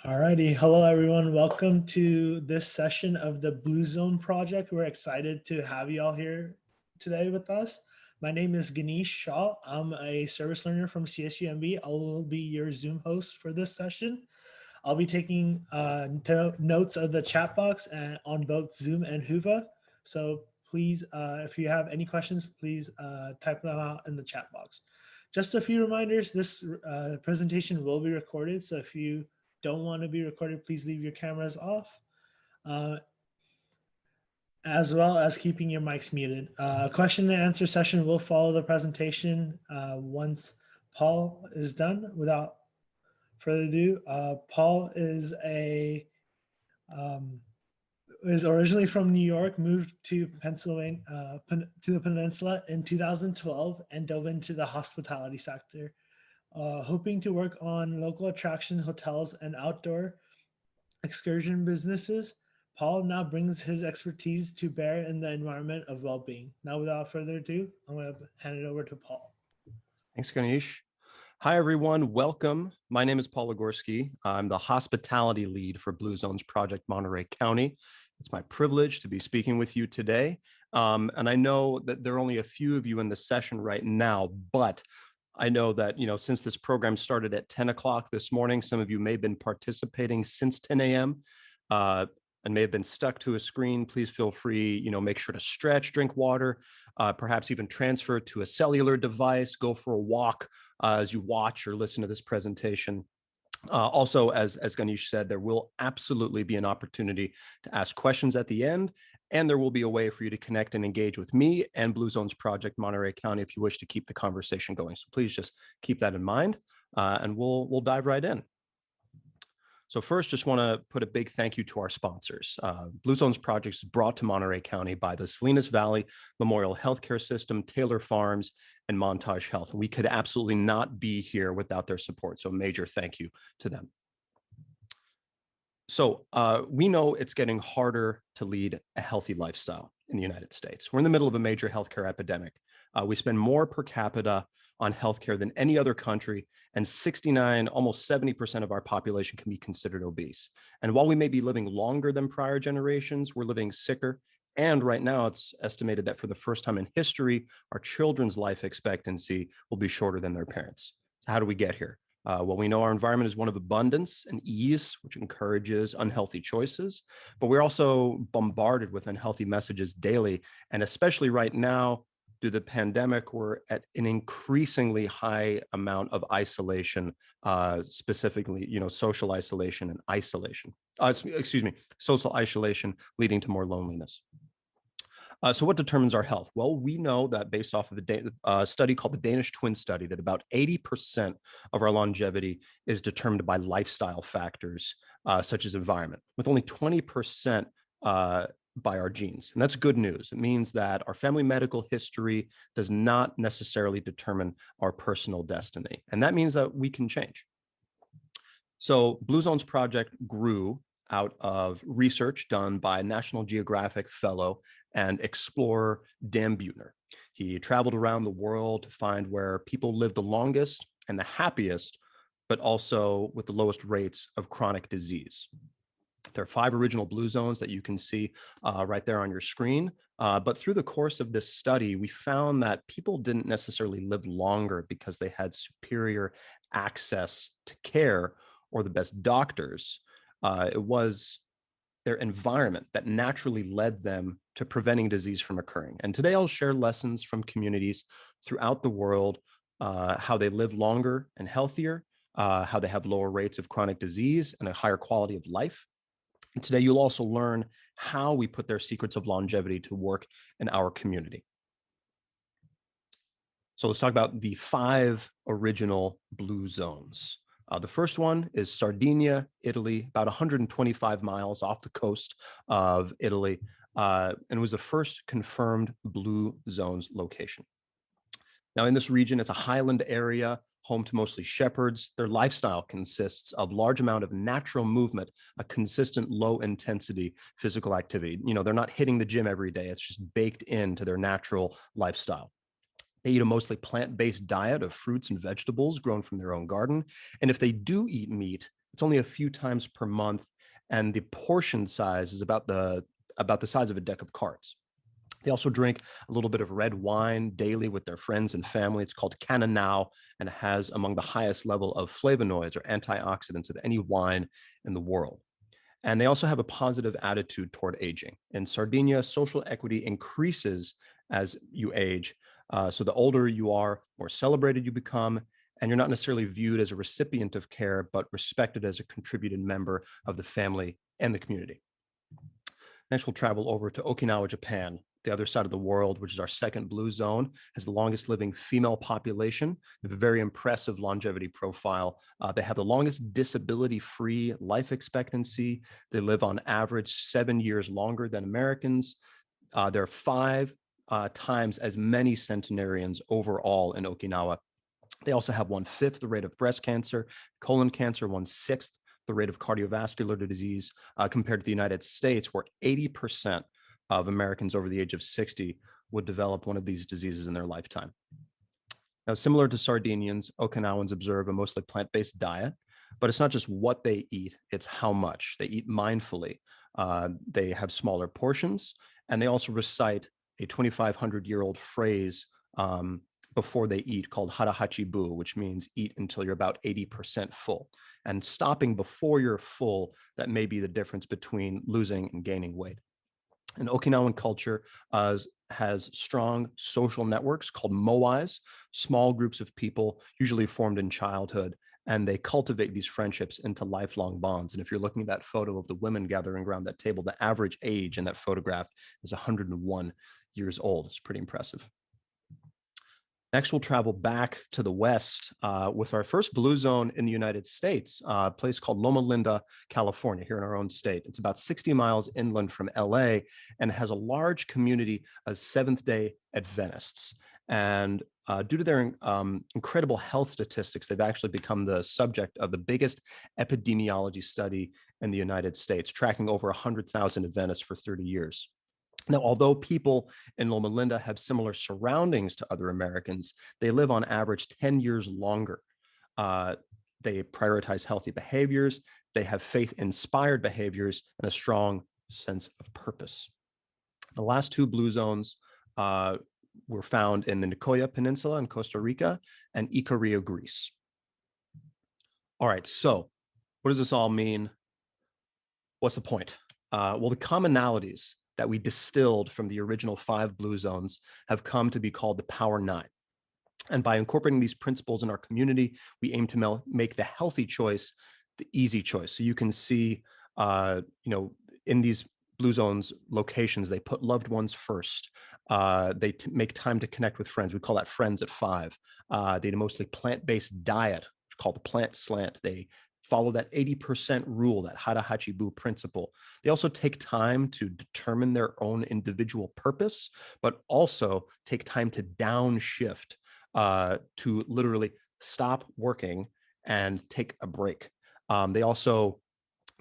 Alrighty, hello everyone. Welcome to this session of the Blue Zone Project. We're excited to have you all here today with us. My name is Ganesh Shah. I'm a service learner from CSUMB. I will be your Zoom host for this session. I'll be taking notes of the chat box on both Zoom and Huva. So please, if you have any questions, please type them out in the chat box. Just a few reminders, this presentation will be recorded. So if you don't want to be recorded, please leave your cameras off, as well as keeping your mics muted. Question and answer session will follow the presentation once Paul is done. Without further ado, Paul is originally from New York, moved to Pennsylvania, to the peninsula in 2012, and dove into the hospitality sector, hoping to work on local attraction hotels and outdoor excursion businesses. Paul now brings his expertise to bear in the environment of well-being. Now, without further ado, I'm going to hand it over to Paul. Thanks, Ganesh. Hi, everyone. Welcome. My name is Paul Ligorski. I'm the hospitality lead for Blue Zones Project Monterey County. It's my privilege to be speaking with you today. And I know that there are only a few of you in the session right now, but I know that, since this program started at 10 o'clock this morning, some of you may have been participating since 10 a.m. And may have been stuck to a screen. Please feel free, make sure to stretch, drink water, perhaps even transfer to a cellular device, go for a walk as you watch or listen to this presentation. Also, as Ganesh said, there will absolutely be an opportunity to ask questions at the end, and there will be a way for you to connect and engage with me and Blue Zones Project Monterey County if you wish to keep the conversation going. So please just keep that in mind, and we'll dive right in. So first, just want to put a big thank you to our sponsors. Blue Zones Project is brought to Monterey County by the Salinas Valley Memorial Healthcare System, Taylor Farms, and Montage Health. We could absolutely not be here without their support. So a major thank you to them. So we know it's getting harder to lead a healthy lifestyle in the United States. We're in the middle of a major healthcare epidemic. We spend more per capita on healthcare than any other country, and 69, almost 70% of our population can be considered obese. And while we may be living longer than prior generations, we're living sicker. And right now, it's estimated that for the first time in history, our children's life expectancy will be shorter than their parents. So how do we get here? Well, we know our environment is one of abundance and ease, which encourages unhealthy choices, but we're also bombarded with unhealthy messages daily. And especially right now, due to the pandemic, we're at an increasingly high amount of isolation, specifically, social isolation and isolation. Social isolation leading to more loneliness. So what determines our health? Well, we know that based off of a study called the Danish Twin Study, that about 80% of our longevity is determined by lifestyle factors, such as environment, with only 20% by our genes. And that's good news. It means that our family medical history does not necessarily determine our personal destiny. And that means that we can change. So Blue Zones Project grew out of research done by National Geographic fellow and explorer Dan Buettner. He traveled around the world to find where people live the longest and the happiest, but also with the lowest rates of chronic disease. There are 5 original blue zones that you can see right there on your screen. But through the course of this study, we found that people didn't necessarily live longer because they had superior access to care or the best doctors. It was their environment that naturally led them to preventing disease from occurring. And today I'll share lessons from communities throughout the world, how they live longer and healthier, how they have lower rates of chronic disease and a higher quality of life. And today you'll also learn how we put their secrets of longevity to work in our community. So let's talk about the 5 original blue zones. The first one is Sardinia, Italy, about 125 miles off the coast of Italy, and it was the first confirmed blue zones location. Now, in this region, it's a highland area, home to mostly shepherds. Their lifestyle consists of large amount of natural movement, a consistent low-intensity physical activity. They're not hitting the gym every day. It's just baked into their natural lifestyle. They eat a mostly plant-based diet of fruits and vegetables grown from their own garden. And if they do eat meat, It's only a few times per month, and the portion size is about the size of a deck of cards. They also drink a little bit of red wine daily with their friends and family. It's called Cananao, and it has among the highest level of flavonoids or antioxidants of any wine in the world. And they also have a positive attitude toward aging. In Sardinia, social equity increases as you age. So the older you are, more celebrated you become, and you're not necessarily viewed as a recipient of care, but respected as a contributed member of the family and the community. Next, we'll travel over to Okinawa, Japan, the other side of the world, which is our second blue zone, has the longest living female population. They have a very impressive longevity profile. They have the longest disability-free life expectancy. They live on average 7 years longer than Americans. There are five times as many centenarians overall in Okinawa. They also have 1/5 the rate of breast cancer, colon cancer, 1/6 the rate of cardiovascular disease, compared to the United States, where 80% of Americans over the age of 60 would develop one of these diseases in their lifetime. Now, similar to Sardinians, Okinawans observe a mostly plant-based diet, but it's not just what they eat, it's how much. They eat mindfully. They have smaller portions, and they also recite a 2,500-year-old phrase before they eat called harahachibu, which means eat until you're about 80% full. And stopping before you're full, that may be the difference between losing and gaining weight. And Okinawan culture has strong social networks called moais, small groups of people, usually formed in childhood, and they cultivate these friendships into lifelong bonds. And if you're looking at that photo of the women gathering around that table, the average age in that photograph is 101 years old. It's pretty impressive. Next, we'll travel back to the West with our first blue zone in the United States, a place called Loma Linda, California, here in our own state. It's about 60 miles inland from LA and has a large community of Seventh-day Adventists. And due to their incredible health statistics, they've actually become the subject of the biggest epidemiology study in the United States, tracking over 100,000 Adventists for 30 years. Now, although people in Loma Linda have similar surroundings to other Americans, they live on average 10 years longer. They prioritize healthy behaviors, they have faith-inspired behaviors, and a strong sense of purpose. The last two blue zones were found in the Nicoya Peninsula in Costa Rica and Ikaria, Greece. All right, so what does this all mean? What's the point? Well, the commonalities that we distilled from the original 5 blue zones have come to be called the Power 9. And by incorporating these principles in our community, we aim to make the healthy choice the easy choice. So you can see, in these blue zones locations, they put loved ones first. They make time to connect with friends. We call that friends at 5. They do mostly plant-based diet, called the plant slant. They follow that 80% rule, that hara hachibu principle. They also take time to determine their own individual purpose, but also take time to downshift, to literally stop working and take a break. They also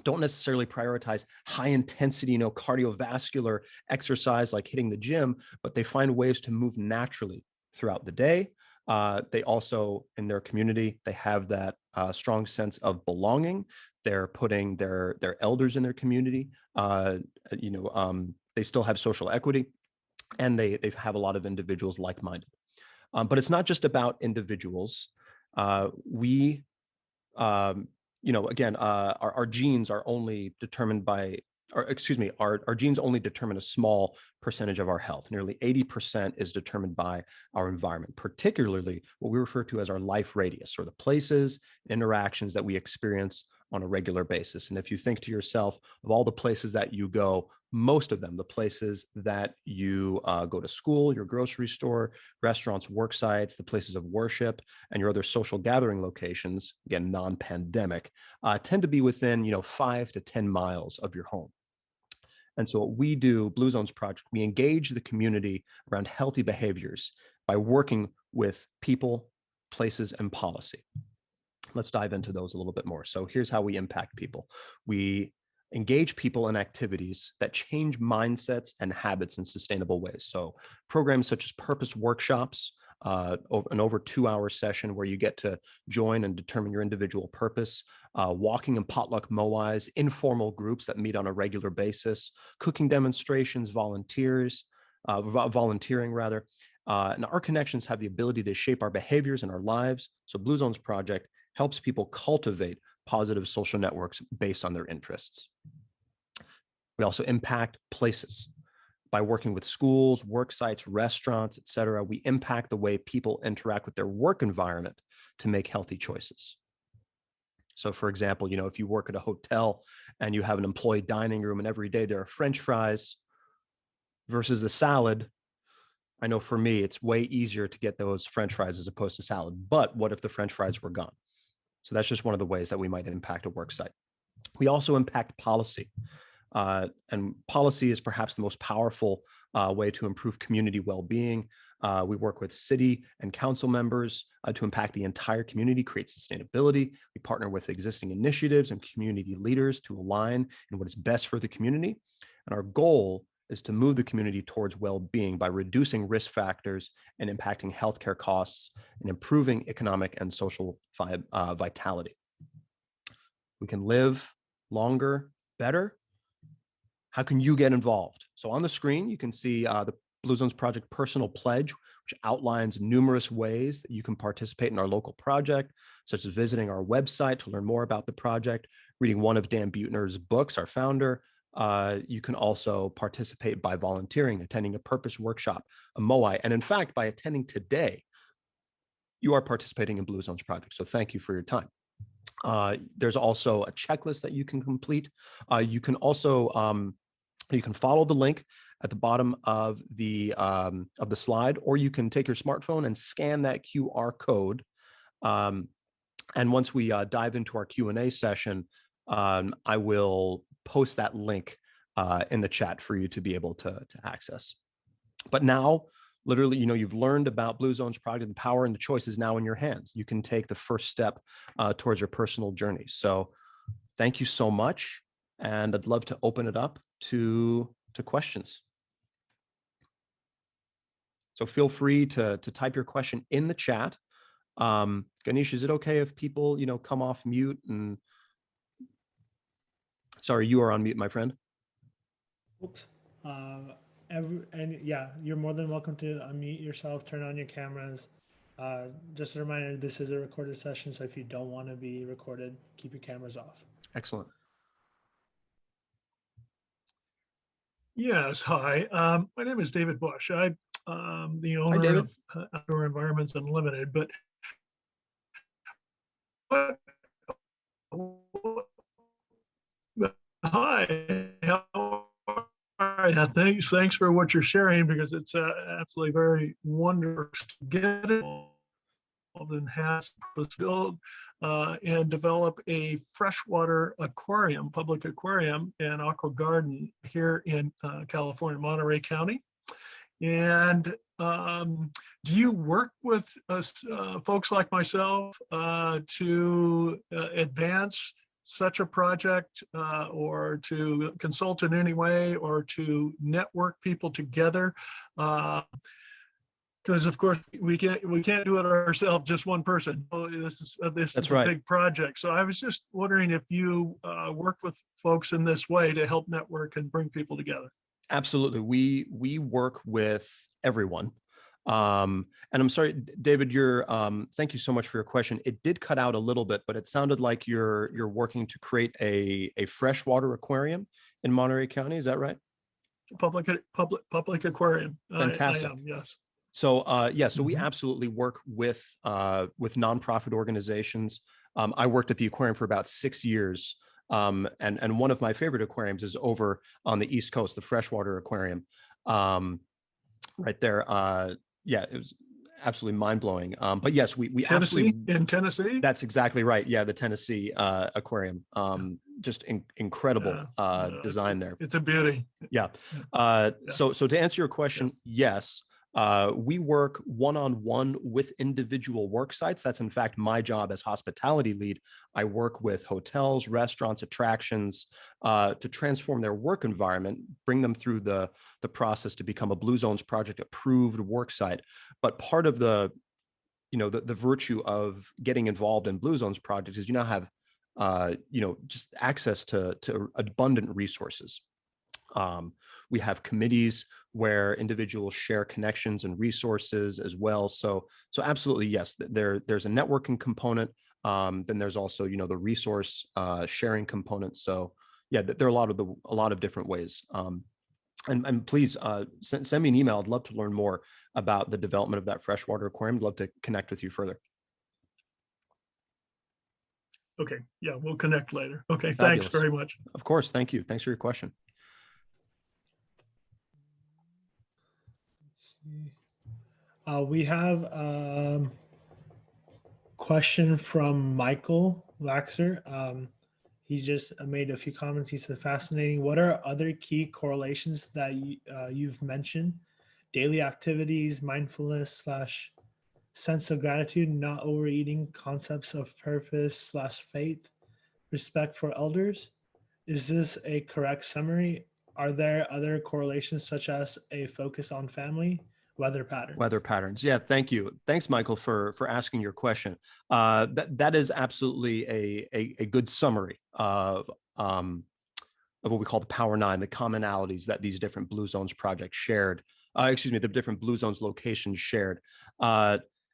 don't necessarily prioritize high intensity, cardiovascular exercise like hitting the gym, but they find ways to move naturally throughout the day. They also, in their community, they have that strong sense of belonging. They're putting their elders in their community. They still have social equity, and they have a lot of individuals like-minded. But it's not just about individuals. We, again, our genes are only determined by, or excuse me, our genes only determine a small percentage of our health. Nearly 80% is determined by our environment, particularly what we refer to as our life radius, or the places, interactions that we experience on a regular basis. And if you think to yourself of all the places that you go, most of them, the places that you go to school, your grocery store, restaurants, work sites, the places of worship, and your other social gathering locations, again, non-pandemic, tend to be within 5 to 10 miles of your home. And so what we do, Blue Zones Project, we engage the community around healthy behaviors by working with people, places, and policy. Let's dive into those a little bit more. So here's how we impact people. We engage people in activities that change mindsets and habits in sustainable ways. So programs such as purpose workshops, an over 2-hour session where you get to join and determine your individual purpose, walking and potluck moais, informal groups that meet on a regular basis, cooking demonstrations, volunteering rather. And our connections have the ability to shape our behaviors and our lives. So Blue Zones Project helps people cultivate positive social networks based on their interests. We also impact places. By working with schools, work sites, restaurants, et cetera, we impact the way people interact with their work environment to make healthy choices. So for example, if you work at a hotel and you have an employee dining room and every day there are French fries versus the salad, I know for me, it's way easier to get those French fries as opposed to salad. But what if the French fries were gone? So that's just one of the ways that we might impact a work site. We also impact policy. And policy is perhaps the most powerful way to improve community well-being. We work with city and council members to impact the entire community, create sustainability. We partner with existing initiatives and community leaders to align in what is best for the community. And our goal is to move the community towards well-being by reducing risk factors and impacting healthcare costs and improving economic and social vitality. We can live longer, better. How can you get involved? So on the screen, you can see the Blue Zones Project Personal Pledge, which outlines numerous ways that you can participate in our local project, such as visiting our website to learn more about the project, reading one of Dan Buettner's books, our founder. You can also participate by volunteering, attending a purpose workshop, a MOI, and in fact, by attending today, you are participating in Blue Zones Project. So thank you for your time. There's also a checklist that you can complete. You can also you can follow the link at the bottom of the slide, or you can take your smartphone and scan that QR code. And once we dive into our Q&A session, I will post that link in the chat for you to be able to access. But now, literally, you've learned about Blue Zones Project. The power and the choice is now in your hands. You can take the first step towards your personal journey. So thank you so much. And I'd love to open it up to questions. So feel free to type your question in the chat. Ganesh, is it okay if people, come off mute? And sorry, you are on mute, my friend. Oops. Yeah, you're more than welcome to unmute yourself, turn on your cameras. Just a reminder, this is a recorded session, so if you don't want to be recorded, keep your cameras off. Excellent. Yes, hi. My name is David Bush. I'm the owner of Outdoor Environments Unlimited, but hi, how are you? Thanks for what you're sharing, because it's absolutely very wonderful to get involved and has build and develop a freshwater aquarium, public aquarium and aqua garden here in California, Monterey County. And do you work with folks like myself to advance such a project, or to consult in any way, or to network people together? Because of course we can't do it ourselves, just one person. This is right. A big project. So I was just wondering if you work with folks in this way to help network and bring people together. Absolutely, we work with everyone. And I'm sorry, David, thank you so much for your question. It did cut out a little bit, but it sounded like you're working to create a freshwater aquarium in Monterey County. Is that right? Public aquarium. Fantastic. I am, yes. So so we absolutely work with nonprofit organizations. I worked at the aquarium for about 6 years. And one of my favorite aquariums is over on the East Coast, the freshwater aquarium, right there. It was absolutely mind-blowing. But yes, we Tennessee, in Tennessee. That's exactly right. Yeah, the Tennessee aquarium. Just incredible design there. It's a beauty. Yeah. So to answer your question, yes. We work one-on-one with individual work sites. That's in fact my job as hospitality lead. I work with hotels, restaurants, attractions to transform their work environment, bring them through the process to become a Blue Zones Project approved work site. But part of the virtue of getting involved in Blue Zones Project is you now have just access to abundant resources. We have committees where individuals share connections and resources as well. So absolutely, yes, there's a networking component. Then there's also, the resource sharing component. So yeah, there are a lot of different ways. And please send me an email. I'd love to learn more about the development of that freshwater aquarium. I'd love to connect with you further. Okay, yeah, we'll connect later. Okay, Fabulous. Thanks very much. Of course, thank you. Thanks for your question. We have a question from Michael Waxer. He just made a few comments. He said, fascinating. What are other key correlations that you've mentioned? Daily activities, mindfulness / sense of gratitude, not overeating, concepts of purpose / faith, respect for elders. Is this a correct summary? Are there other correlations such as a focus on family, weather patterns? Weather patterns. Yeah, thank you. Thanks, Michael, for asking your question. That is absolutely a good summary of what we call the Power Nine, the commonalities that these different Blue Zones projects shared. The different Blue Zones locations shared.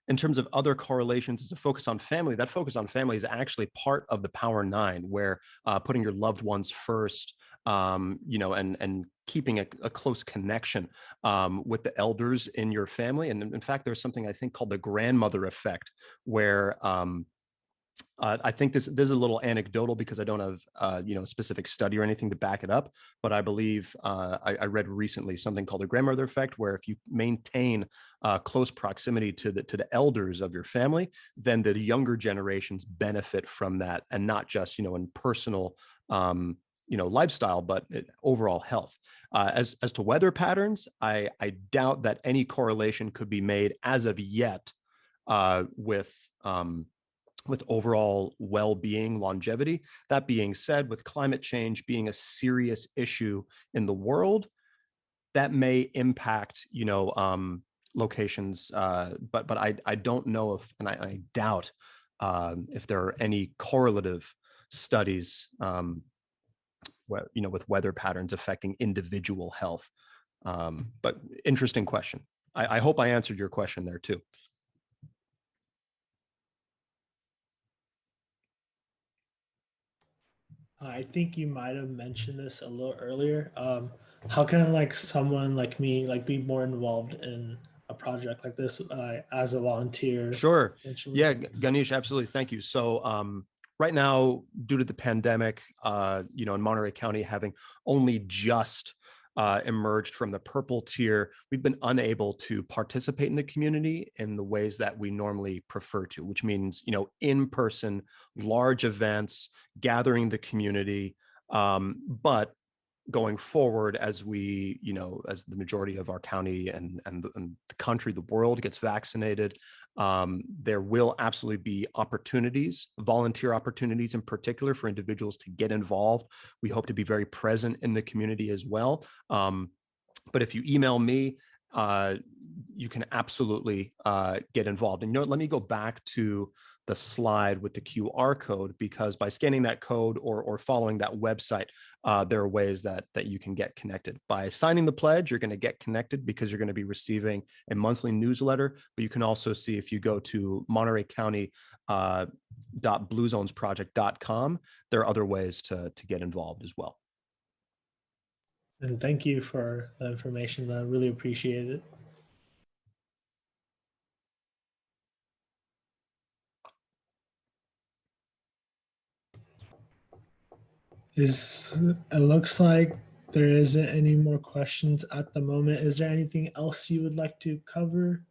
In terms of other correlations, it's a focus on family. That focus on family is actually part of the Power Nine, where putting your loved ones first, and keeping a close connection with the elders in your family. And in fact, there's something I think called the grandmother effect, where I think this is a little anecdotal because I don't have a specific study or anything to back it up, but I believe I read recently something called the grandmother effect, where if you maintain close proximity to the elders of your family, then the younger generations benefit from that, and not just in personal lifestyle, but overall health. As to weather patterns, I doubt that any correlation could be made as of yet with overall well-being, longevity. That being said, with climate change being a serious issue in the world, that may impact, locations. But I don't know if, and I doubt if there are any correlative studies, with weather patterns affecting individual health. But interesting question. I hope I answered your question there too. I think you might have mentioned this a little earlier. How can someone like me be more involved in a project like this as a volunteer? Sure. Yeah, Ganesh, absolutely. Thank you. So right now, due to the pandemic, in Monterey County having only just emerged from the purple tier, we've been unable to participate in the community in the ways that we normally prefer to, which means, in-person, large events, gathering the community. But going forward, as we, as the majority of our county and the country, the world gets vaccinated, there will absolutely be opportunities, volunteer opportunities in particular, for individuals to get involved. We hope to be very present in the community as well. But if you email me, you can absolutely get involved. And let me go back to the slide with the QR code, because by scanning that code or following that website, there are ways that you can get connected. By signing the pledge, you're going to get connected because you're going to be receiving a monthly newsletter. But you can also see, if you go to Monterey County .bluezonesproject.com, there are other ways to get involved as well. And thank you for the information. I really appreciate it. It looks like there isn't any more questions at the moment. Is there anything else you would like to cover?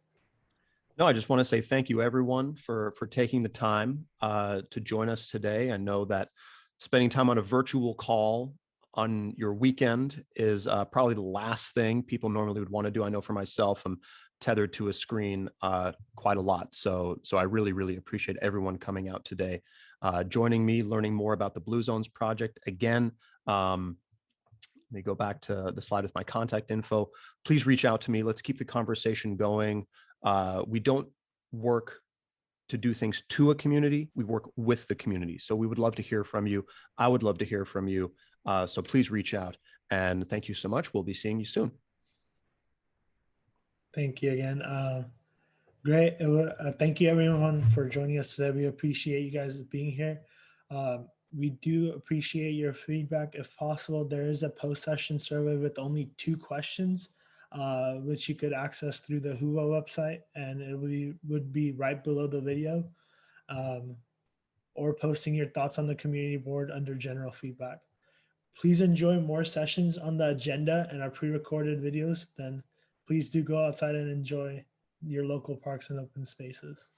No, I just want to say thank you, everyone, for taking the time to join us today. I know that spending time on a virtual call on your weekend is probably the last thing people normally would want to do. I know for myself, I'm tethered to a screen quite a lot. So I really, really appreciate everyone coming out today, joining me, learning more about the Blue Zones project. Again, let me go back to the slide with my contact info. Please reach out to me. Let's keep the conversation going. We don't work to do things to a community. We work with the community. So we would love to hear from you. I would love to hear from you. So please reach out. And thank you so much. We'll be seeing you soon. Thank you again. Great. Thank you everyone for joining us today. We appreciate you guys being here. We do appreciate your feedback. If possible, there is a post-session survey with only 2 questions, which you could access through the Whova website, and it would be right below the video, or posting your thoughts on the community board under general feedback. Please enjoy more sessions on the agenda and our pre-recorded videos. Then please do go outside and enjoy your local parks and open spaces.